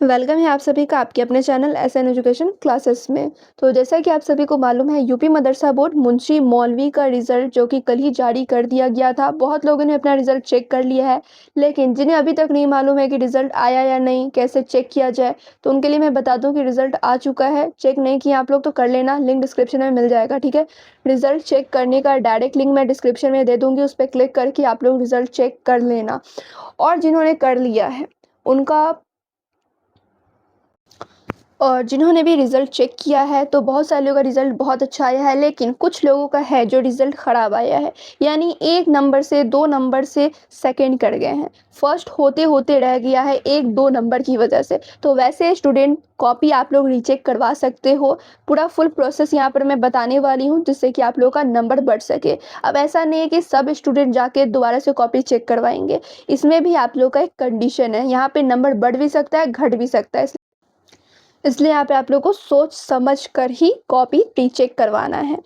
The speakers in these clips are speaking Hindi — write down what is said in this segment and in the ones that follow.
वेलकम है आप सभी का आपके अपने चैनल एसएन एजुकेशन क्लासेस में। तो जैसा कि आप सभी को मालूम है, यूपी मदरसा बोर्ड मुंशी मौलवी का रिजल्ट जो कि कल ही जारी कर दिया गया था। बहुत लोगों ने अपना रिजल्ट चेक कर लिया है, लेकिन जिन्हें अभी तक नहीं मालूम है कि रिजल्ट आया या नहीं, कैसे चेक किया जाए, तो उनके लिए मैं बता दूं कि रिजल्ट आ चुका है। चेक नहीं किया आप लोग तो कर लेना, लिंक डिस्क्रिप्शन में मिल जाएगा। ठीक है, रिजल्ट चेक करने का डायरेक्ट लिंक मैं डिस्क्रिप्शन में दे दूंगी, उस पर क्लिक करके आप लोग रिजल्ट चेक कर लेना। और जिन्होंने कर लिया है उनका और जिन्होंने भी रिज़ल्ट चेक किया है, तो बहुत सारे लोगों का रिज़ल्ट बहुत अच्छा आया है, लेकिन कुछ लोगों का है जो रिज़ल्ट ख़राब आया है। यानी 1 नंबर से 2 नंबर से सेकंड कर गए हैं, फर्स्ट होते-होते रह गया है 1-2 नंबर की वजह से। तो वैसे स्टूडेंट कॉपी आप लोग रीचेक करवा सकते हो। पूरा फुल प्रोसेस यहाँ पर मैं बताने वाली हूँ, जिससे कि आप लोगों का नंबर बढ़ सके। अब ऐसा नहीं है कि सब स्टूडेंट जाके दोबारा से कॉपी चेक करवाएँगे, इसमें भी आप लोग का एक कंडीशन है। यहाँ पे नंबर बढ़ भी सकता है, घट भी सकता है। इसलिए यहाँ पे आप लोग को सोच समझ कर ही कॉपी रीचेक करवाना है,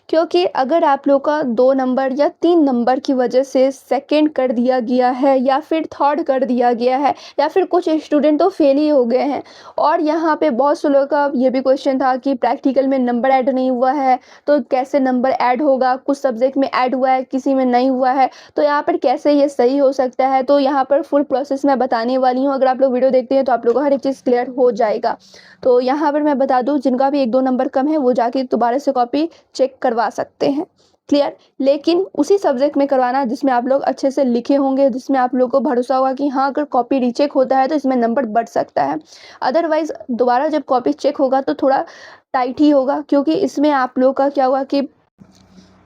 क्योंकि अगर आप लोग का 2 नंबर या 3 नंबर की वजह से सेकंड कर दिया गया है या फिर थर्ड कर दिया गया है, या फिर कुछ स्टूडेंट तो फेल ही हो गए हैं। और यहाँ पे बहुत से लोगों का ये भी क्वेश्चन था कि प्रैक्टिकल में नंबर ऐड नहीं हुआ है, तो कैसे नंबर ऐड होगा, कुछ सब्जेक्ट में ऐड हुआ है, किसी में नहीं हुआ है, तो यहाँ पर कैसे ये सही हो सकता है। तो यहाँ पर फुल प्रोसेस मैं बताने वाली हूँ। अगर आप लोग वीडियो देखते हैं तो आप लोग को हर एक चीज़ क्लियर हो जाएगा। तो यहाँ पर मैं बता दूँ, जिनका भी 1-2 नंबर कम है वो जाके दोबारा से कॉपी चेक करवा सकते हैं। क्लियर? लेकिन उसी सब्जेक्ट में करवाना जिसमें आप लोग अच्छे से लिखे होंगे, जिसमें आप लोग को भरोसा होगा कि हाँ, अगर कॉपी रीचेक होता है तो इसमें नंबर बढ़ सकता है। अदरवाइज़ दोबारा जब कॉपी चेक होगा तो थोड़ा टाइट ही होगा, क्योंकि इसमें आप लोग का क्या हुआ कि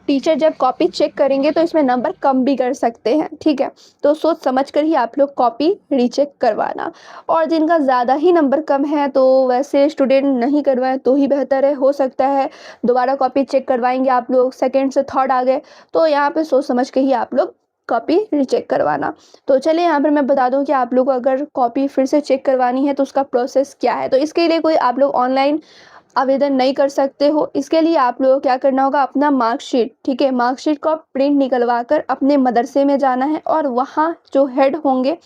टीचर जब कॉपी चेक करेंगे तो इसमें नंबर कम भी कर सकते हैं। ठीक है, तो सोच समझ कर ही आप लोग कॉपी रीचेक करवाना। और जिनका ज़्यादा ही नंबर कम है तो वैसे स्टूडेंट नहीं करवाएं तो ही बेहतर है। हो सकता है दोबारा कॉपी चेक करवाएंगे आप लोग, सेकेंड से थर्ड आ गए, तो यहाँ पे सोच समझ के ही आप लोग कॉपी रीचेक करवाना। तो चलिए यहाँ पर मैं बता दूं कि आप लोग को अगर कॉपी फिर से चेक करवानी है तो उसका प्रोसेस क्या है। तो इसके लिए कोई आप लोग ऑनलाइन आवेदन नहीं कर सकते हो। इसके लिए आप लोगों को क्या करना होगा, अपना मार्कशीट, ठीक है, मार्कशीट का प्रिंट निकलवा कर अपने मदरसे में जाना है और वहाँ जो हेड होंगे,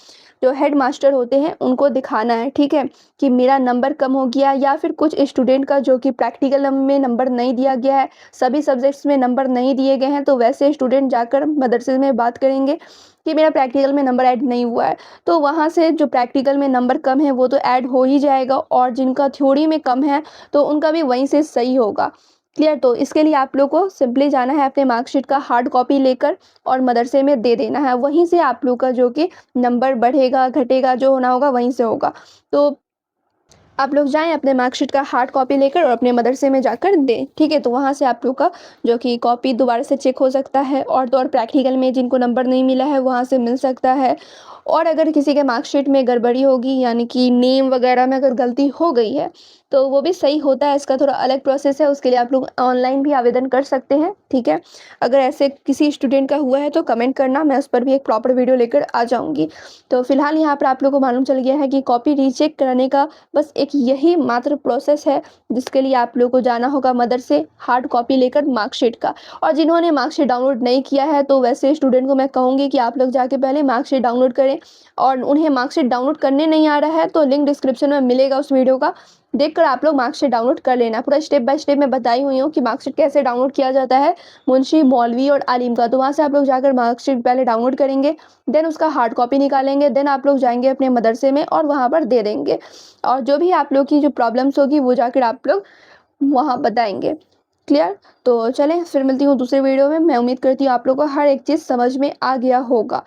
जो हेड मास्टर होते हैं, उनको दिखाना है। ठीक है, कि मेरा नंबर कम हो गया, या फिर कुछ स्टूडेंट का जो कि प्रैक्टिकल में नंबर नहीं दिया गया है, सभी सब्जेक्ट्स में नंबर नहीं दिए गए हैं, तो वैसे स्टूडेंट जाकर मदरसे में बात करेंगे कि मेरा प्रैक्टिकल में नंबर ऐड नहीं हुआ है। तो वहाँ से जो प्रैक्टिकल में नंबर कम है वो तो ऐड हो ही जाएगा, और जिनका थ्योरी में कम है तो उनका भी वहीं से सही होगा। क्लियर? तो इसके लिए आप लोग को सिंपली जाना है अपने मार्कशीट का हार्ड कॉपी लेकर और मदरसे में दे देना है। वहीं से आप लोग का जो कि नंबर बढ़ेगा घटेगा, जो होना होगा वहीं से होगा। तो आप लोग जाएँ अपने मार्कशीट का हार्ड कॉपी लेकर और अपने मदरसे में जाकर दें। ठीक है, तो वहाँ से आप लोग का जो कि कॉपी दोबारा से चेक हो सकता है, और तो और प्रैक्टिकल में जिनको नंबर नहीं मिला है वहाँ से मिल सकता है। और अगर किसी के मार्कशीट में गड़बड़ी होगी, यानी कि नेम वगैरह में अगर गलती हो गई है, तो वो भी सही होता है। इसका थोड़ा अलग प्रोसेस है, उसके लिए आप लोग ऑनलाइन भी आवेदन कर सकते हैं। ठीक है, अगर ऐसे किसी स्टूडेंट का हुआ है तो कमेंट करना, मैं उस पर भी एक प्रॉपर वीडियो लेकर आ जाऊँगी। तो फिलहाल यहाँ पर आप लोग को मालूम चल गया है कि कॉपी रीचेक कराने का बस एक यही मात्र प्रोसेस है, जिसके लिए आप लोगों को जाना होगा मदरसे हार्ड कॉपी लेकर मार्कशीट का। और जिन्होंने मार्कशीट डाउनलोड नहीं किया है तो वैसे स्टूडेंट को मैं कहूँगी कि आप लोग जाके पहले मार्कशीट डाउनलोड करें, और उन्हें मार्कशीट डाउनलोड करने नहीं आ रहा है तो लिंक डिस्क्रिप्शन में मिलेगा, उस वीडियो का देखकर आप लोग मार्कशीट डाउनलोड कर लेना। पूरा स्टेप बाय स्टेप मैं बताई हुई हूँ कि मार्कशीट कैसे डाउनलोड किया जाता है मुंशी मौलवी और आलिम का। तो वहाँ से आप लोग जाकर मार्कशीट पहले डाउनलोड करेंगे, देन उसका हार्ड कॉपी निकालेंगे, देन आप लोग जाएंगे अपने मदरसे में और वहाँ पर दे देंगे। और जो भी आप लोग की जो प्रॉब्लम्स होगी वो जाकर आप लोग वहाँ बताएंगे। क्लियर? तो चलें फिर मिलती हूँ दूसरे वीडियो में। मैं उम्मीद करती हूँ आप लोग को हर एक चीज़ समझ में आ गया होगा।